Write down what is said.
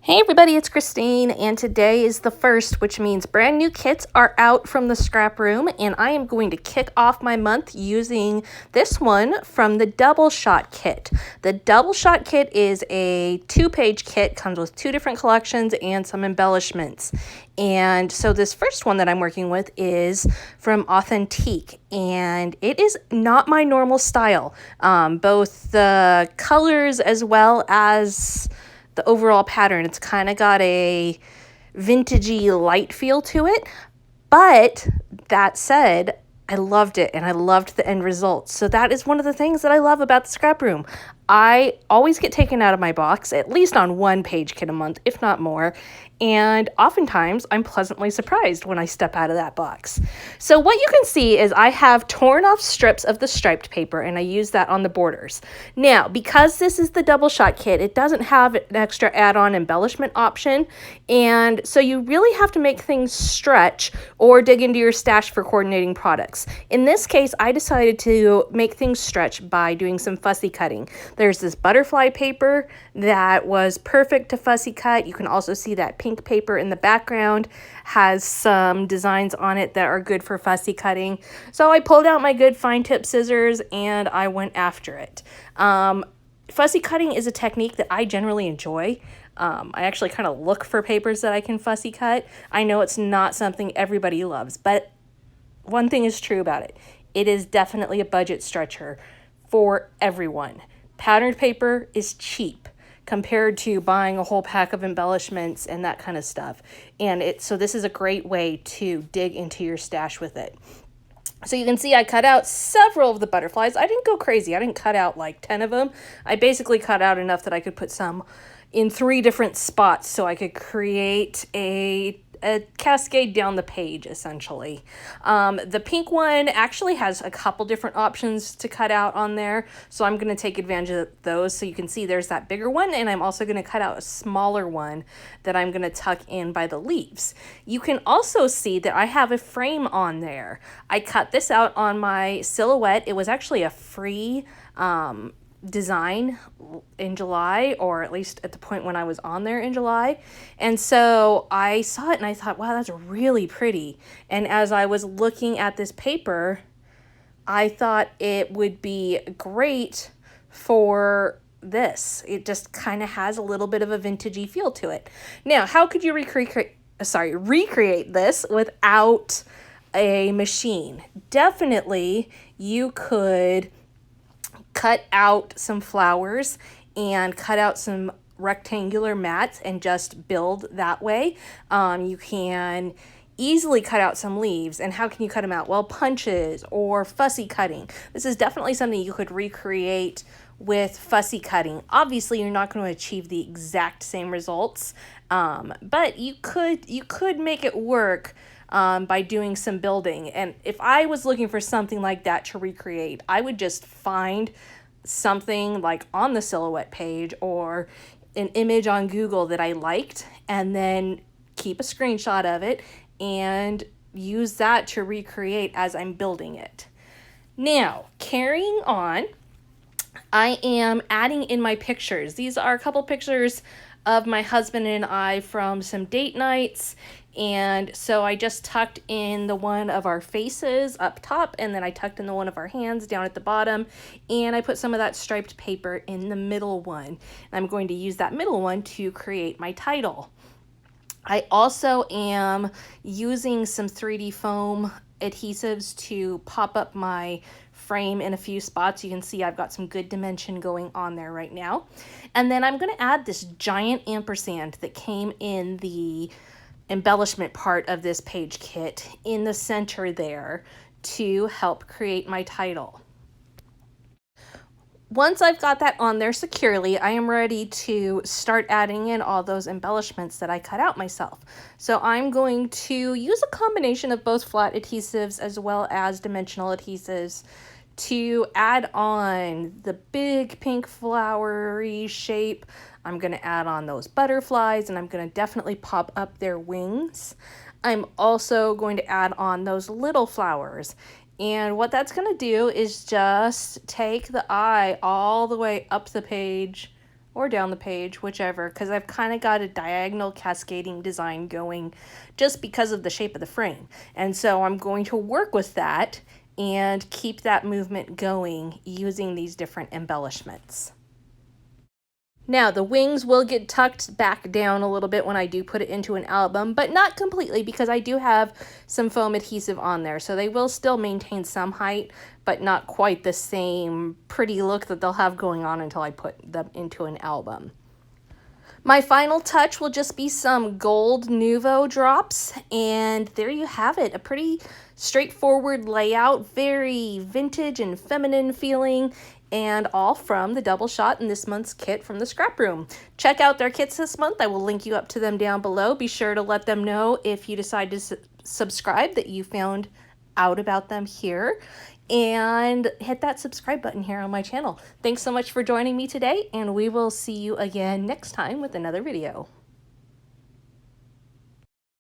Hey everybody, it's Christine, and today is the 1st, which means brand new kits are out from the scrap room, and I am going to kick off my month using this one from the Double Shot kit. The Double Shot kit is a 2-page kit, comes with 2 different collections and some embellishments. And so this first one that I'm working with is from Authentique, and it is not my normal style. Both the colors as well as the overall pattern, it's kind of got a vintagey light feel to it. But that said, I loved it and I loved the end result. So that is one of the things that I love about the scrap room. I always get taken out of my box, at least on 1-page kit a month, if not more. And oftentimes I'm pleasantly surprised when I step out of that box. So what you can see is I have torn off strips of the striped paper and I use that on the borders. Now, because this is the Double Shot kit, it doesn't have an extra add-on embellishment option. And so you really have to make things stretch or dig into your stash for coordinating products. In this case, I decided to make things stretch by doing some fussy cutting. There's this butterfly paper that was perfect to fussy cut. You can also see that pink paper in the background has some designs on it that are good for fussy cutting. So I pulled out my good fine tip scissors and I went after it. Fussy cutting is a technique that I generally enjoy. I actually kind of look for papers that I can fussy cut. I know it's not something everybody loves, but one thing is true about it. It is definitely a budget stretcher for everyone. Patterned paper is cheap compared to buying a whole pack of embellishments and that kind of stuff. And so this is a great way to dig into your stash with it. So you can see I cut out several of the butterflies. I didn't go crazy. I didn't cut out like 10 of them. I basically cut out enough that I could put some in 3 different spots so I could create a cascade down the page, essentially. The pink one actually has a couple different options to cut out on there, so I'm going to take advantage of those. So you can see there's that bigger one, and I'm also going to cut out a smaller one that I'm going to tuck in by the leaves. You can also see that I have a frame on there. I cut this out on my silhouette. It was actually a free design in July, or at least at the point when I was on there in July. And so I saw it and I thought, wow, that's really pretty. And as I was looking at this paper, I thought it would be great for this. It just kind of has a little bit of a vintagey feel to it. Now, how could you recreate this without a machine? Definitely you could cut out some flowers and cut out some rectangular mats and just build that way. You can easily cut out some leaves. And how can you cut them out? Well, punches or fussy cutting. This is definitely something you could recreate with fussy cutting. Obviously, you're not going to achieve the exact same results, but you could make it work by doing some building. And if I was looking for something like that to recreate, I would just find something like on the silhouette page or an image on Google that I liked, and then keep a screenshot of it and use that to recreate as I'm building it. Now, carrying on, I am adding in my pictures. These are a couple pictures of my husband and I from some date nights. And so I just tucked in the one of our faces up top, and then I tucked in the one of our hands down at the bottom, and I put some of that striped paper in the middle one. And I'm going to use that middle one to create my title. I also am using some 3D foam adhesives to pop up my frame in a few spots. You can see I've got some good dimension going on there right now. And then I'm going to add this giant ampersand that came in the embellishment part of this page kit in the center there to help create my title. Once I've got that on there securely, I am ready to start adding in all those embellishments that I cut out myself. So I'm going to use a combination of both flat adhesives as well as dimensional adhesives to add on the big pink flowery shape. I'm going to add on those butterflies, and I'm going to definitely pop up their wings. I'm also going to add on those little flowers. And what that's going to do is just take the eye all the way up the page or down the page, whichever, because I've kind of got a diagonal cascading design going just because of the shape of the frame. And so I'm going to work with that and keep that movement going using these different embellishments. Now, the wings will get tucked back down a little bit when I do put it into an album, but not completely because I do have some foam adhesive on there. So they will still maintain some height, but not quite the same pretty look that they'll have going on until I put them into an album. My final touch will just be some gold Nuvo drops, and there you have it. A pretty straightforward layout, very vintage and feminine feeling, and all from the double shot in this month's kit from the ScrapRoom. Check out their kits this month. I will link you up to them down below. Be sure to let them know if you decide to subscribe that you found out about them here, and hit that subscribe button here on my channel. Thanks so much for joining me today, and we will see you again next time with another video.